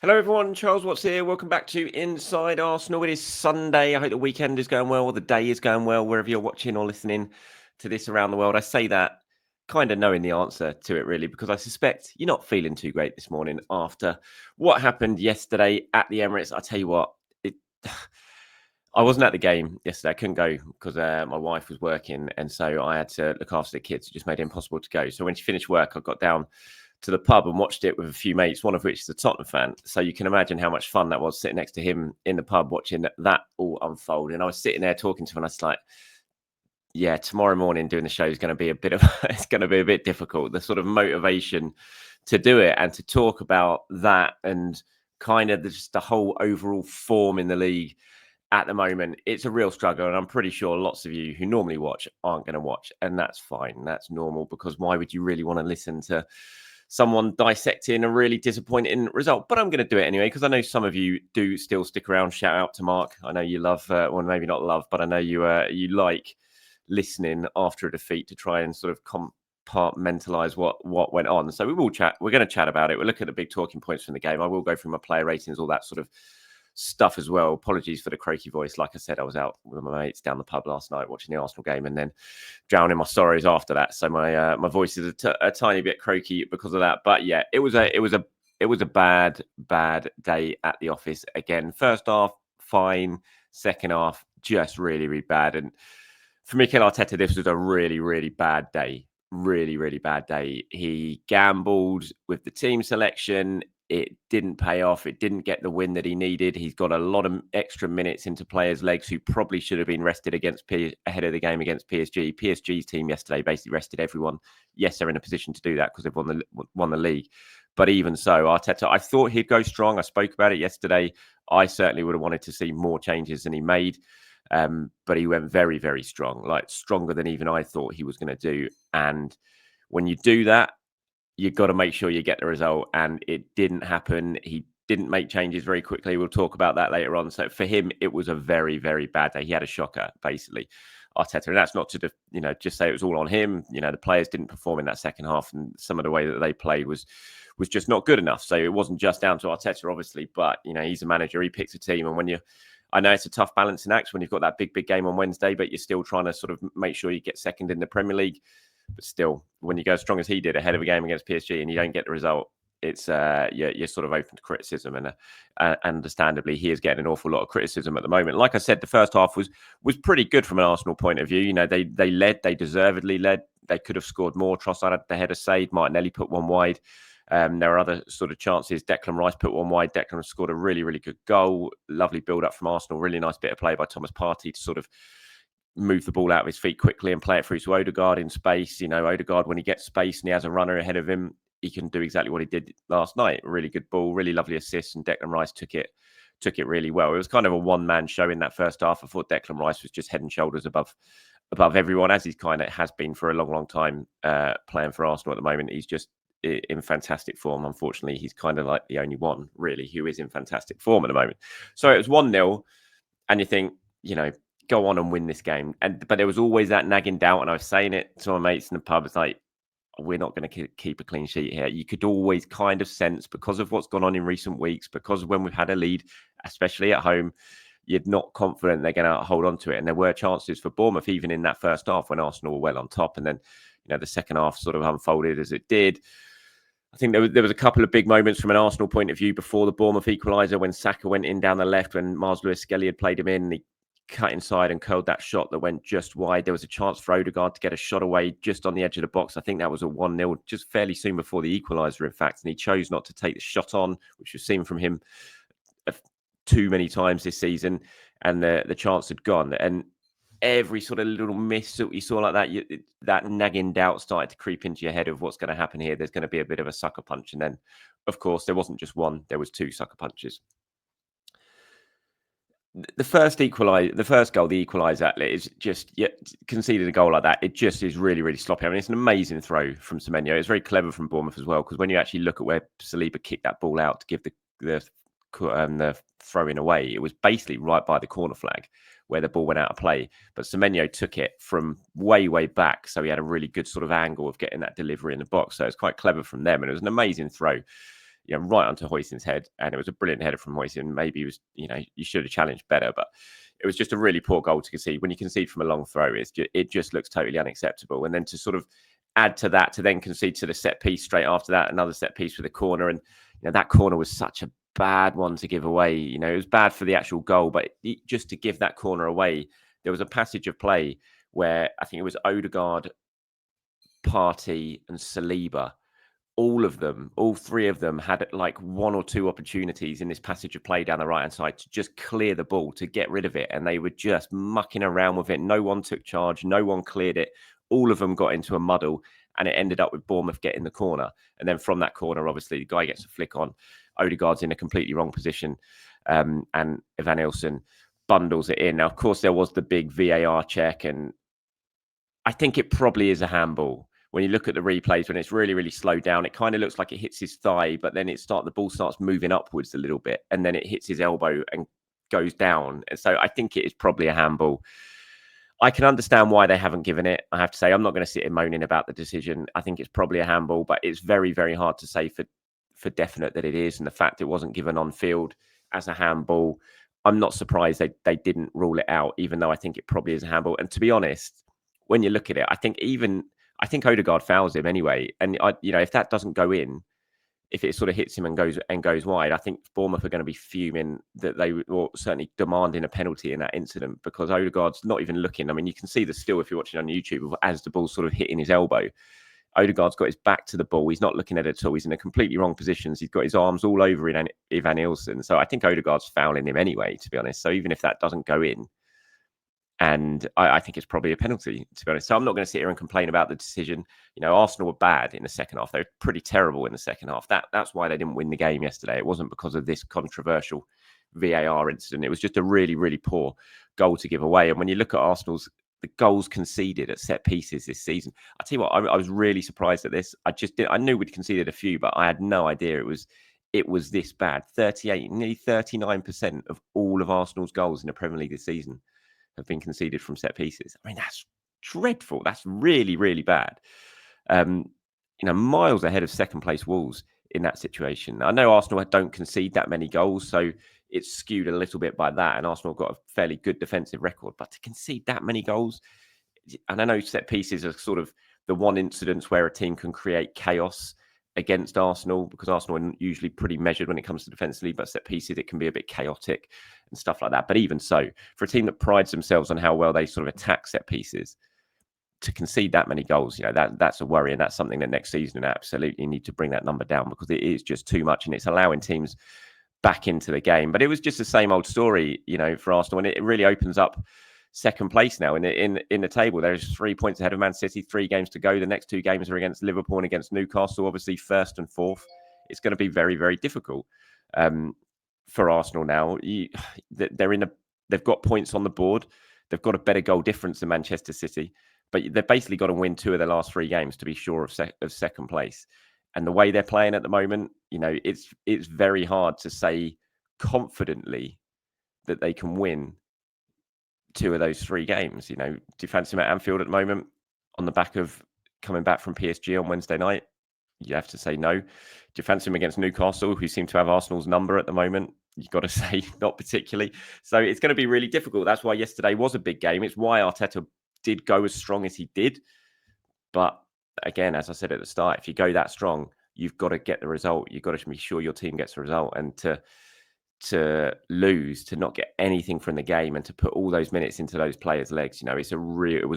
Hello, everyone. Charles Watts here. Welcome back to Inside Arsenal. It is Sunday. I hope the weekend is going well, or the day is going well, wherever you're watching or listening to this around the world. I say that kind of knowing the answer to it, really, because I suspect you're not feeling too great this morning after what happened yesterday at the Emirates. I tell you what, I wasn't at the game yesterday. I couldn't go because my wife was working, and so I had to look after the kids. It just made it impossible to go. So when she finished work, I got down to the pub and watched it with a few mates, one of which is a Tottenham fan. So you can imagine how much fun that was sitting next to him in the pub watching that all unfold. And I was sitting there talking to him, and I was like, yeah, tomorrow morning doing the show is going to be it's going to be a bit difficult. The sort of motivation to do it and to talk about that and kind of just the whole overall form in the league at the moment, it's a real struggle. And I'm pretty sure lots of you who normally watch aren't going to watch. And that's fine. That's normal, because why would you really want to listen to someone dissecting a really disappointing result? But I'm going to do it anyway, because I know some of you do still stick around. Shout out to Mark. I know you love, well, maybe not love, but I know you like listening after a defeat to try and sort of compartmentalize what went on. So we will chat. We're going to chat about it. We'll look at the big talking points from the game. I will go through my player ratings, all that sort of stuff as well. Apologies for the croaky voice. Like I said, I was out with my mates down the pub last night watching the Arsenal game, and then drowning my sorrows after that. So my voice is a tiny bit croaky because of that. But yeah, it was a bad day at the office again. First half fine, second half just really bad. And for Mikel Arteta, this was a really bad day. Really bad day. He gambled with the team selection. It didn't pay off. It didn't get the win that he needed. He's got a lot of extra minutes into players' legs who probably should have been rested ahead of the game against PSG. PSG's team yesterday basically rested everyone. Yes, they're in a position to do that because they've won the league. But even so, Arteta, I thought he'd go strong. I spoke about it yesterday. I certainly would have wanted to see more changes than he made. But he went very strong, like stronger than even I thought he was going to do. And when you do that, you've got to make sure you get the result. And it didn't happen. He didn't make changes very quickly. We'll talk about that later on. So for him, it was a very bad day. He had a shocker, basically, Arteta. And that's not to, just say it was all on him. The players didn't perform in that second half, and some of the way that they played was just not good enough. So it wasn't just down to Arteta, obviously, but, he's a manager. He picks a team. And I know it's a tough balancing act when you've got that big game on Wednesday, but you're still trying to sort of make sure you get second in the Premier League. But still, when you go as strong as he did ahead of a game against PSG and you don't get the result, it's you're sort of open to criticism. And understandably, he is getting an awful lot of criticism at the moment. Like I said, the first half was pretty good from an Arsenal point of view. They led, they deservedly led. They could have scored more. Trossard had the header saved. Martinelli put one wide. There are other sort of chances. Declan Rice put one wide. Declan scored a really good goal. Lovely build-up from Arsenal. Really nice bit of play by Thomas Partey to sort of move the ball out of his feet quickly and play it through to Odegaard in space. Odegaard, when he gets space and he has a runner ahead of him, he can do exactly what he did last night. Really good ball, really lovely assist, and Declan Rice took it really well. It was kind of a one-man show in that first half. I thought Declan Rice was just head and shoulders above everyone, as he's kind of has been for a long time playing for Arsenal at the moment. He's just in fantastic form. Unfortunately, he's kind of like the only one really who is in fantastic form at the moment. So it was 1-0, and you think, go on and win this game. But there was always that nagging doubt, and I was saying it to my mates in the pub. It's like, we're not going to keep a clean sheet here. You could always kind of sense, because of what's gone on in recent weeks, because of when we've had a lead, especially at home, you're not confident they're going to hold on to it. And there were chances for Bournemouth, even in that first half, when Arsenal were well on top. And then, the second half sort of unfolded as it did. I think there was a couple of big moments from an Arsenal point of view before the Bournemouth equaliser, when Saka went in down the left, when Mars Lewis-Skelly had played him in, and he cut inside and curled that shot that went just wide. There was a chance for Odegaard to get a shot away just on the edge of the box. I think that was a 1-0, just fairly soon before the equaliser, in fact. And he chose not to take the shot on, which we've seen from him too many times this season. And the chance had gone. And every sort of little miss that you saw like that, that nagging doubt started to creep into your head of what's going to happen here. There's going to be a bit of a sucker punch. And then, of course, there wasn't just one, there was two sucker punches. The first goal, the equaliser, is just conceded a goal like that. It just is really sloppy. I mean, it's an amazing throw from Semenyo. It's very clever from Bournemouth as well, because when you actually look at where Saliba kicked that ball out to give the throw-in away, it was basically right by the corner flag where the ball went out of play. But Semenyo took it from way back, so he had a really good sort of angle of getting that delivery in the box. So it's quite clever from them, and it was an amazing throw. right onto Hoysin's head, and it was a brilliant header from Hoysin. Maybe it was, you should have challenged better, but it was just a really poor goal to concede. When you concede from a long throw, it just looks totally unacceptable. And then to sort of add to that, to then concede to the set piece straight after that, another set piece with a corner, and that corner was such a bad one to give away. It was bad for the actual goal, but just to give that corner away, there was a passage of play where I think it was Odegaard, Partey, and Saliba. All three of them had like one or two opportunities in this passage of play down the right-hand side to just clear the ball, to get rid of it. And they were just mucking around with it. No one took charge. No one cleared it. All of them got into a muddle, and it ended up with Bournemouth getting the corner. And then from that corner, obviously, the guy gets a flick on. Odegaard's in a completely wrong position. And Evanilson bundles it in. Now, of course, there was the big VAR check, and I think it probably is a handball. When you look at the replays, when it's really, really slowed down, it kind of looks like it hits his thigh, but then the ball starts moving upwards a little bit, and then it hits his elbow and goes down. And so I think it is probably a handball. I can understand why they haven't given it. I have to say, I'm not going to sit here moaning about the decision. I think it's probably a handball, but it's very, very hard to say for definite that it is. And the fact it wasn't given on field as a handball, I'm not surprised they didn't rule it out, even though I think it probably is a handball. And to be honest, when you look at it, I think Odegaard fouls him anyway. And if that doesn't go in, if it sort of hits him and goes wide, I think Bournemouth are going to be fuming that they were certainly demanding a penalty in that incident, because Odegaard's not even looking. I mean, you can see the still if you're watching on YouTube as the ball's sort of hitting his elbow. Odegaard's got his back to the ball. He's not looking at it at all. He's in a completely wrong position. He's got his arms all over Evanilson. So I think Odegaard's fouling him anyway, to be honest. So even if that doesn't go in, and I think it's probably a penalty, to be honest. So I'm not going to sit here and complain about the decision. Arsenal were bad in the second half. They were pretty terrible in the second half. That's why they didn't win the game yesterday. It wasn't because of this controversial VAR incident. It was just a really, really poor goal to give away. And when you look at the goals conceded at set pieces this season, I tell you what, I was really surprised at this. I knew we'd conceded a few, but I had no idea it was this bad. 38, nearly 39% of all of Arsenal's goals in the Premier League this season have been conceded from set pieces. I mean, that's dreadful. That's really, really bad. Miles ahead of second place Wolves in that situation. I know Arsenal don't concede that many goals, so it's skewed a little bit by that, and Arsenal got a fairly good defensive record. But to concede that many goals, and I know set pieces are sort of the one incidence where a team can create chaos against Arsenal, because Arsenal are usually pretty measured when it comes to defensively, but set pieces, it can be a bit chaotic and stuff like that. But even so, for a team that prides themselves on how well they sort of attack set pieces, to concede that many goals, that's a worry. And that's something that next season they absolutely need to bring that number down, because it is just too much, and it's allowing teams back into the game. But it was just the same old story, for Arsenal, and it really opens up second place now in the table. There's 3 points ahead of Man City, 3 games to go. The next 2 games are against Liverpool and against Newcastle, obviously first and fourth. It's going to be very, very difficult for Arsenal now. They've got points on the board. They've got a better goal difference than Manchester City, but they've basically got to win 2 of their last 3 games to be sure of second place. And the way they're playing at the moment, it's very hard to say confidently that they can win 2 of those 3 games. Do you fancy them at Anfield at the moment on the back of coming back from PSG on Wednesday night? You have to say no. Do you fancy them against Newcastle, who seem to have Arsenal's number at the moment? You've got to say not particularly. So it's going to be really difficult. That's why yesterday was a big game. It's why Arteta did go as strong as he did. But again, as I said at the start, if you go that strong, you've got to get the result. You've got to be sure your team gets the result. And to lose, to not get anything from the game, and to put all those minutes into those players' legs, it was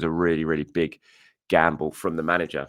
a really, really big gamble from the manager.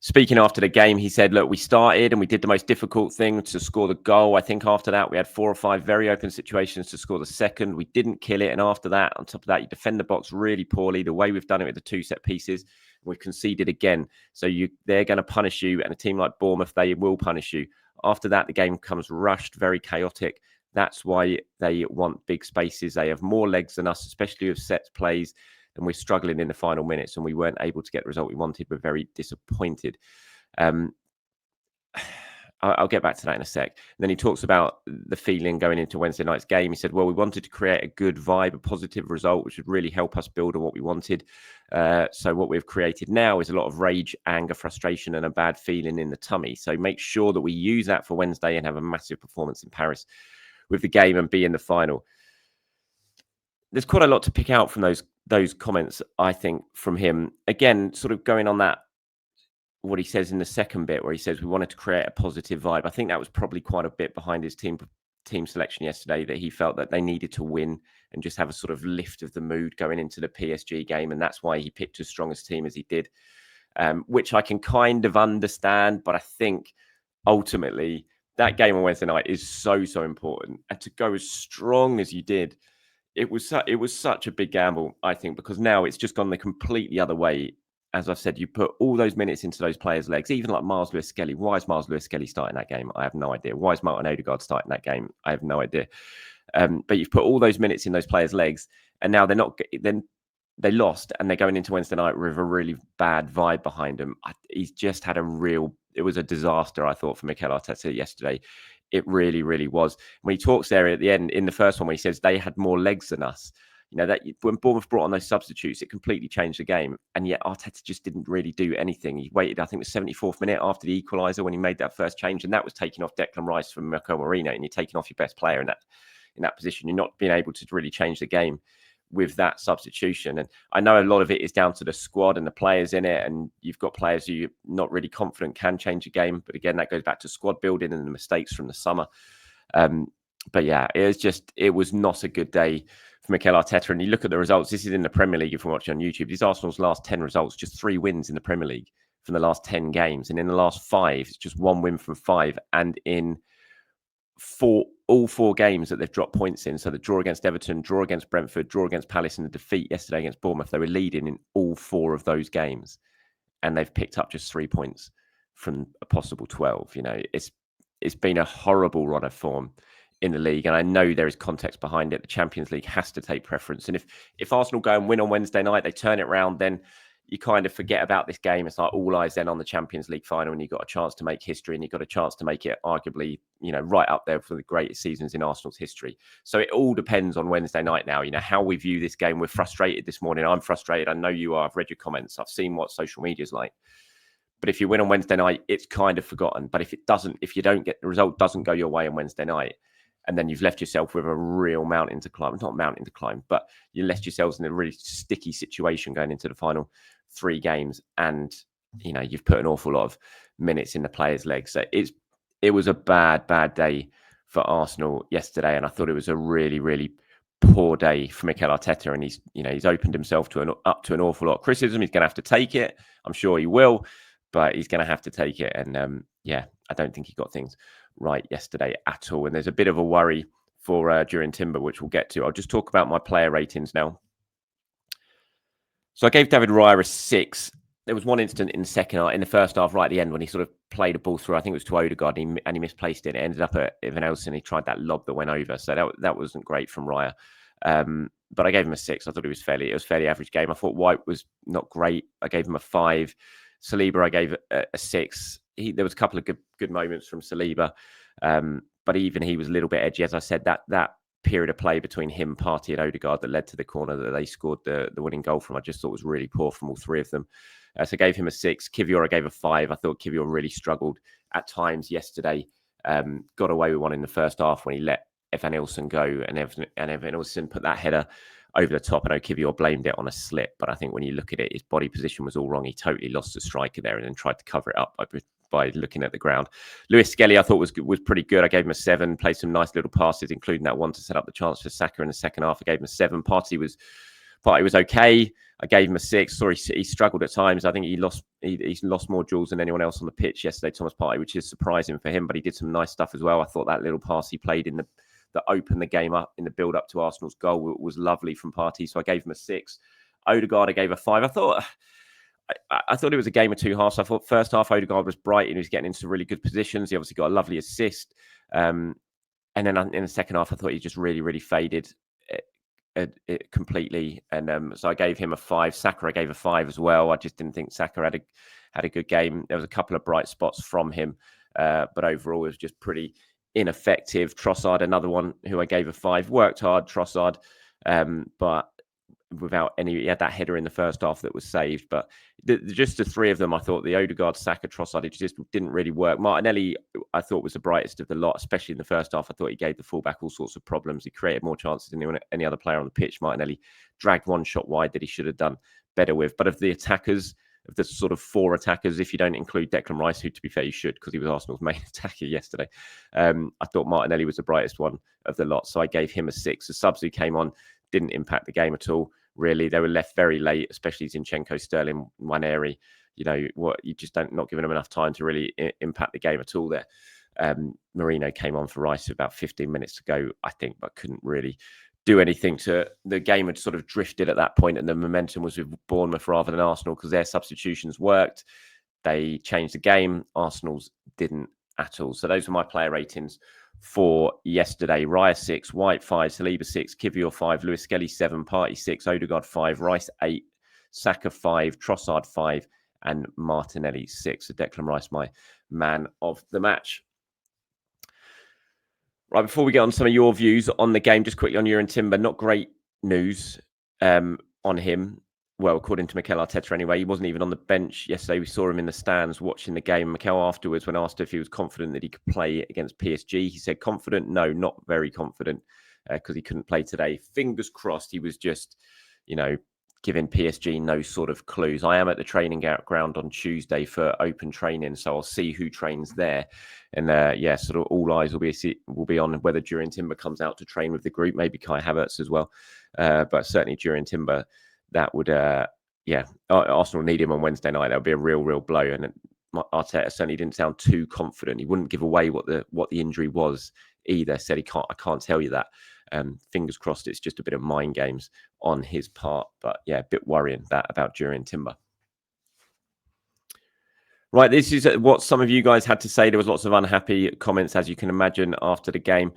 Speaking after the game, he said, look, we started and we did the most difficult thing to score the goal. I think after that, we had 4 or 5 very open situations to score the second. We didn't kill it. And after that, on top of that, you defend the box really poorly, the way we've done it with the 2 set pieces. We've conceded again. So they're going to punish you. And a team like Bournemouth, they will punish you. After that, the game comes rushed, very chaotic. That's why they want big spaces. They have more legs than us, especially with set plays. And we're struggling in the final minutes, and we weren't able to get the result we wanted. We're very disappointed. I'll get back to that in a sec. And then he talks about the feeling going into Wednesday night's game. He said, well, we wanted to create a good vibe, a positive result, which would really help us build on what we wanted. So what we've created now is a lot of rage, anger, frustration, and a bad feeling in the tummy. So make sure that we use that for Wednesday and have a massive performance in Paris with the game and be in the final. There's quite a lot to pick out from those comments, I think, from him. Again, sort of going on that, what he says in the second bit, where he says we wanted to create a positive vibe. I think that was probably quite a bit behind his team selection yesterday, that he felt that they needed to win and just have a sort of lift of the mood going into the PSG game. And that's why he picked as strong a team as he did, which I can kind of understand. But I think ultimately that game on Wednesday night is so important. And to go as strong as you did, it was such a big gamble, I think, because now it's just gone the completely other way. As I've said, you put all those minutes into those players' legs, even like Miles Lewis-Skelly. Why is Miles Lewis-Skelly starting that game? I have no idea. Why is Martin Odegaard starting that game? I have no idea. But you've put all those minutes in those players' legs, and now they're not. Then they lost, and they're going into Wednesday night with a really bad vibe behind them. He's just had it was a disaster, I thought, for Mikel Arteta yesterday. It really, really was. When he talks there at the end, in the first one, when he says they had more legs than us, that when Bournemouth brought on those substitutes, it completely changed the game. And yet Arteta just didn't really do anything. He waited, I think, the 74th minute after the equaliser when he made that first change, and that was taking off Declan Rice from Mirko Marino, and you're taking off your best player in that position. You're not being able to really change the game with that substitution. And I know a lot of it is down to the squad and the players in it, and you've got players who you're not really confident can change a game. But again, that goes back to squad building and the mistakes from the summer. But yeah, it was not a good day for Mikel Arteta. And you look at the results, this is in the Premier League if you're watching on YouTube. This is Arsenal's last 10 results, just 3 wins in the Premier League from the last 10 games. And in the last 5, it's just 1 win from 5. And in all 4 games that they've dropped points in, so the draw against Everton, draw against Brentford, draw against Palace, and the defeat yesterday against Bournemouth, they were leading in all 4 of those games. And they've picked up just 3 points from a possible 12. It's been a horrible run of form in the league, and I know there is context behind it. The Champions League has to take preference, and if Arsenal go and win on Wednesday night, they turn it around, then you kind of forget about this game. It's like all eyes then on the Champions League final, and you've got a chance to make history, and you've got a chance to make it arguably, right up there for the greatest seasons in Arsenal's history. So it all depends on Wednesday night now, how we view this game. We're frustrated this morning. I'm frustrated. I know you are. I've read your comments. I've seen what social media is like. But if you win on Wednesday night, it's kind of forgotten. But if you don't get the result, doesn't go your way on Wednesday night, and then you've left yourself with a real mountain to climb. Not mountain to climb, but you left yourselves in a really sticky situation going into the final 3 games. And, you've put an awful lot of minutes in the players' legs. So it was a bad, bad day for Arsenal yesterday. And I thought it was a really, really poor day for Mikel Arteta. And he's opened himself up to an awful lot of criticism. He's going to have to take it. I'm sure he will, but he's going to have to take it. And I don't think he got things right yesterday at all. And there's a bit of a worry for Jurrien Timber, which we'll get to. I'll just talk about my player ratings now. So I gave David Raya a 6. There was one incident in the first half, right at the end, when he sort of played a ball through. I think it was to Odegaard, and he misplaced it. It ended up at Evanilson. He tried that lob that went over, so that wasn't great from Raya. But I gave him a 6. I thought it was fairly average game. I thought White was not great. I gave him a 5. Saliba, I gave a 6. There was a couple of good moments from Saliba, but even he was a little bit edgy. As I said, that period of play between him, Partey, and Odegaard that led to the corner that they scored the winning goal from, I just thought was really poor from all 3 of them. So I gave him a 6. Kivior, I gave a 5. I thought Kivior really struggled at times yesterday. Got away with one in the first half when he let Evanilson go, and Evanilson put that header over the top. I know Kivior blamed it on a slip, but I think when you look at it, his body position was all wrong. He totally lost the striker there and then tried to cover it up by looking at the ground. Lewis-Skelly, I thought was pretty good. I gave him a 7. Played some nice little passes, including that one to set up the chance for Saka in the second half. I gave him a 7. Partey was okay. I gave him a 6. Sorry, he struggled at times. I think he's lost more duels than anyone else on the pitch yesterday, Thomas Partey, which is surprising for him. But he did some nice stuff as well. I thought that little pass he played that opened the game up in the build up to Arsenal's goal was lovely from Partey. So I gave him a 6. Odegaard, I gave a 5. I thought it was a game of 2 halves. I thought first half Odegaard was bright and he was getting into really good positions. He obviously got a lovely assist. And then in the second half, I thought he just really, really faded it completely. And so I gave him a 5. Saka, I gave a 5 as well. I just didn't think Saka had a good game. There was a couple of bright spots from him. but overall it was just pretty ineffective. Trossard, another one who I gave a 5, worked hard, Trossard, but without any, he had that header in the first half that was saved, but just the three of them, I thought the Odegaard, Saka, Trossard, it just didn't really work. Martinelli, I thought was the brightest of the lot, especially in the first half. I thought he gave the fullback all sorts of problems. He created more chances than any other player on the pitch. Martinelli dragged one shot wide that he should have done better with. But of the attackers, of the sort of 4 attackers, if you don't include Declan Rice, who to be fair you should because he was Arsenal's main attacker yesterday, I thought Martinelli was the brightest one of the lot, so I gave him a 6. The subs who came on didn't impact the game at all. Really, they were left very late, especially Zinchenko, Sterling, Nwaneri. You just not giving them enough time to really impact the game at all there. Marino came on for Rice about 15 minutes to go, I think, but couldn't really do anything. The game had sort of drifted at that point, and the momentum was with Bournemouth rather than Arsenal because their substitutions worked. They changed the game. Arsenal's didn't at all. So those were my player ratings for yesterday. Raya 6, White 5, Saliba 6, Kivior 5, Lewis Skelly 7, Partey 6, Odegaard 5, Rice 8, Saka 5, Trossard 5, and Martinelli 6. So Declan Rice, my man of the match. Right, before we get on some of your views on the game, just quickly on Jurrien Timber, not great news on him. Well, according to Mikel Arteta anyway, he wasn't even on the bench yesterday. We saw him in the stands watching the game. Mikel afterwards, when asked if he was confident that he could play against PSG, he said confident, no, not very confident, because he couldn't play today. Fingers crossed he was just, giving PSG no sort of clues. I am at the training ground on Tuesday for open training, so I'll see who trains there. And sort of all eyes will be on whether Jurrien Timber comes out to train with the group, maybe Kai Havertz as well. But certainly Jurrien Timber, that would, Arsenal need him on Wednesday night. That would be a real blow. And Arteta certainly didn't sound too confident. He wouldn't give away what the injury was either. Said I can't tell you that. Fingers crossed it's just a bit of mind games on his part. But yeah, a bit worrying that about Jurrien Timber. Right, this is what some of you guys had to say. There was lots of unhappy comments, as you can imagine, after the game.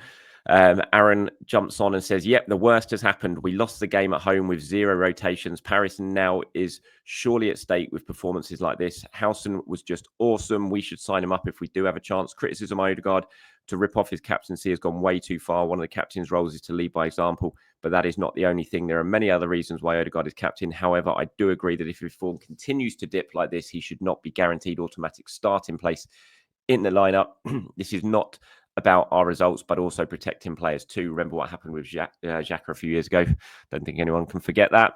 Aaron jumps on and says, yep, the worst has happened. We lost the game at home with 0 rotations. Paris now is surely at stake with performances like this. Howson was just awesome. We should sign him up if we do have a chance. Criticism Odegaard to rip off his captaincy has gone way too far. One of the captain's roles is to lead by example, but that is not the only thing. There are many other reasons why Odegaard is captain. However, I do agree that if his form continues to dip like this, he should not be guaranteed automatic starting place in the lineup. This is not about our results, but also protecting players too. Remember what happened with Xhaka a few years ago. Don't think anyone can forget that.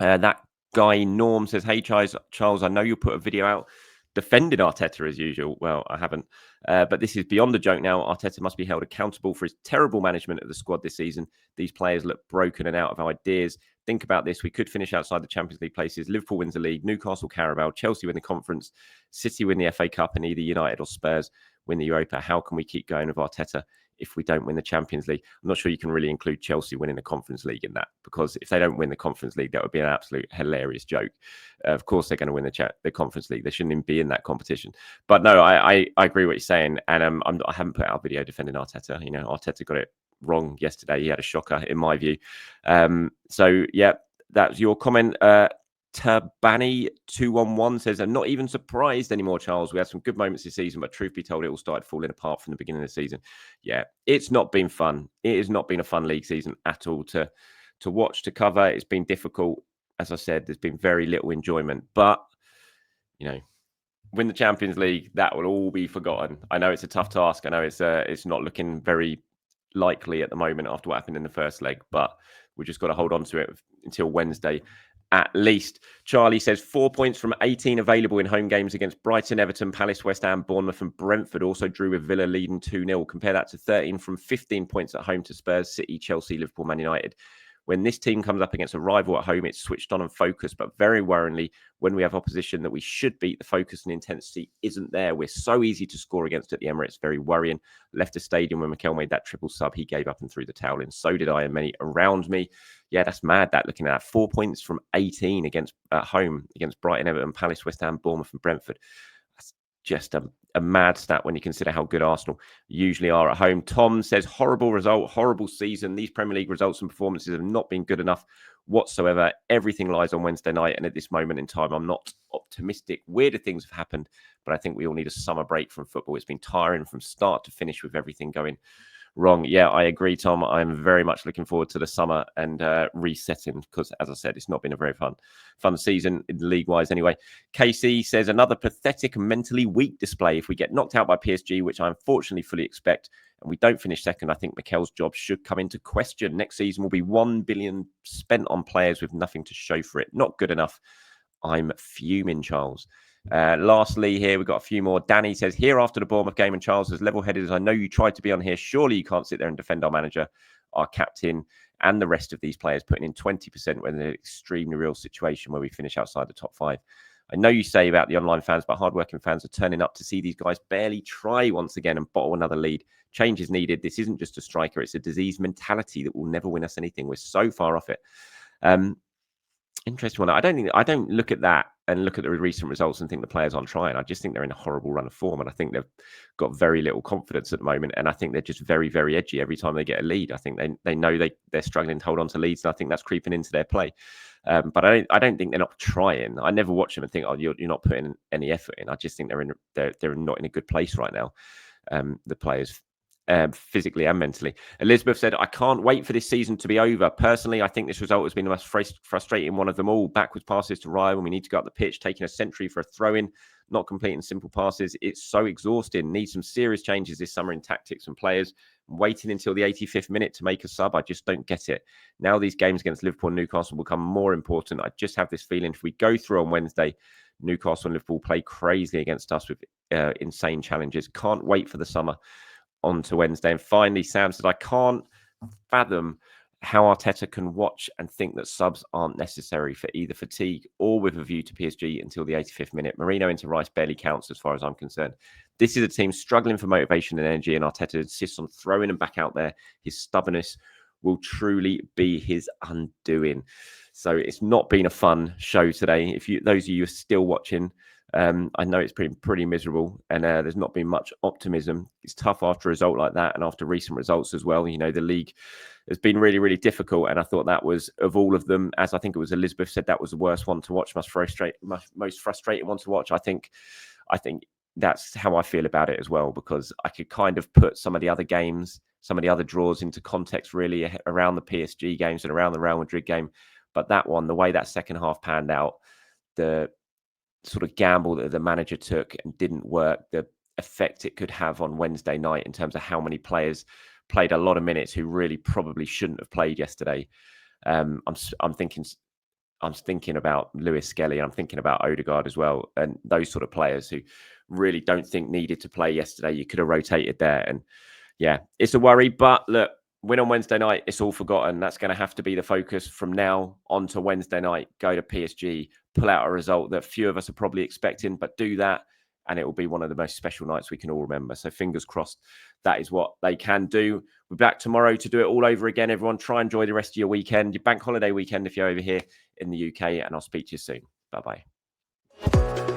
That guy Norm says, hey Charles, I know you'll put a video out defending Arteta as usual. Well, I haven't. But this is beyond a joke now. Arteta must be held accountable for his terrible management of the squad this season. These players look broken and out of ideas. Think about this. We could finish outside the Champions League places. Liverpool wins the league, Newcastle Carabao, Chelsea win the conference, City win the FA Cup, and either United or Spurs win the Europa. How can we keep going with Arteta if we don't win the Champions League? I'm not sure you can really include Chelsea winning the Conference League in that, because if they don't win the Conference League, that would be an absolute hilarious joke. Of course, they're going to win the Conference League. They shouldn't even be in that competition. But no, I agree what you're saying, and I haven't put out a video defending Arteta. Arteta got it wrong yesterday. He had a shocker, in my view. So yeah, that's your comment. Tabani211 says, I'm not even surprised anymore, Charles. We had some good moments this season, but truth be told, it all started falling apart from the beginning of the season. Yeah, it's not been fun. It has not been a fun league season at all to watch, to cover. It's been difficult. As I said, there's been very little enjoyment. But, win the Champions League, that will all be forgotten. I know it's a tough task. I know it's not looking very likely at the moment after what happened in the first leg, but we've just got to hold on to it until Wednesday at least. Charlie says 4 points from 18 available in home games against Brighton, Everton, Palace, West Ham, Bournemouth and Brentford. Also drew with Villa leading 2-0. Compare that to 13 from 15 points at home to Spurs, City, Chelsea, Liverpool, Man United. When this team comes up against a rival at home, it's switched on and focused. But very worryingly, when we have opposition that we should beat, the focus and intensity isn't there. We're so easy to score against at the Emirates. Very worrying. Left the stadium when Mikel made that triple sub. He gave up and threw the towel in. So did I and many around me. Yeah, that's mad, that, looking at that. 4 points from 18 at home against Brighton, Everton, Palace, West Ham, Bournemouth and Brentford. That's just a a mad stat when you consider how good Arsenal usually are at home. Tom says, horrible result, horrible season. These Premier League results and performances have not been good enough whatsoever. Everything lies on Wednesday night. And at this moment in time, I'm not optimistic. Weirder things have happened, but I think we all need a summer break from football. It's been tiring from start to finish with everything going wrong. Yeah, I agree, Tom. I'm very much looking forward to the summer and resetting because, as I said, it's not been a very fun season in the league-wise anyway. KC says, another pathetic and mentally weak display. If we get knocked out by PSG, which I unfortunately fully expect, and we don't finish second, I think Mikel's job should come into question. Next season will be 1 billion spent on players with nothing to show for it. Not good enough. I'm fuming, Charles. Lastly, here we've got a few more. Danny says, here after the Bournemouth game, and Charles, as level-headed as I know you tried to be on here, surely you can't sit there and defend our manager, our captain, and the rest of these players putting in 20% when in an extremely real situation where we finish outside the top 5. I know you say about the online fans, but hardworking fans are turning up to see these guys barely try once again and bottle another lead. Change is needed. This isn't just a striker. It's a diseased mentality that will never win us anything. We're so far off it. Interesting one. I don't look at that and look at the recent results and think the players aren't trying. I just think they're in a horrible run of form, and I think they've got very little confidence at the moment. And I think they're just very, very edgy every time they get a lead. I think they know they're struggling to hold on to leads, and I think that's creeping into their play. But I don't think they're not trying. I never watch them and think, oh, you're not putting any effort in. I just think they're not in a good place right now. The players. Physically and mentally. Elizabeth said, I can't wait for this season to be over. Personally, I think this result has been the most frustrating one of them all. Backwards passes to Ryan when we need to go up the pitch, taking a century for a throw-in, not completing simple passes. It's so exhausting. Need some serious changes this summer in tactics and players. Waiting until the 85th minute to make a sub, I just don't get it. Now these games against Liverpool and Newcastle will become more important. I just have this feeling if we go through on Wednesday, Newcastle and Liverpool play crazy against us with insane challenges. Can't wait for the summer on to Wednesday. And finally, Sam said, I can't fathom how Arteta can watch and think that subs aren't necessary for either fatigue or with a view to PSG until the 85th minute. Marino into Rice barely counts as far as I'm concerned. This is a team struggling for motivation and energy, and Arteta insists on throwing them back out there. His stubbornness will truly be his undoing. So it's not been a fun show today. If those of you are still watching, I know it's pretty miserable, and there's not been much optimism. It's tough after a result like that, and after recent results as well. You know, the league has been really, really difficult, and I thought that was, of all of them, as I think it was Elizabeth said, that was the worst one to watch, most frustrating one to watch. I think that's how I feel about it as well, because I could kind of put some of the other games, some of the other draws into context really around the PSG games and around the Real Madrid game. But that one, the way that second half panned out, the sort of gamble that the manager took and didn't work, the effect it could have on Wednesday night in terms of how many players played a lot of minutes who really probably shouldn't have played yesterday. I'm thinking about Lewis Skelly. I'm thinking about Odegaard as well, and those sort of players who really don't think needed to play yesterday. You could have rotated there, and yeah, it's a worry. But look, win on Wednesday night, it's all forgotten. That's going to have to be the focus from now on to Wednesday night. Go to PSG, pull out a result that few of us are probably expecting, but do that, and it will be one of the most special nights we can all remember. So fingers crossed that is what they can do. We're back tomorrow to do it all over again. Everyone, try and enjoy the rest of your weekend, your bank holiday weekend if you're over here in the UK, and I'll speak to you soon. Bye-bye.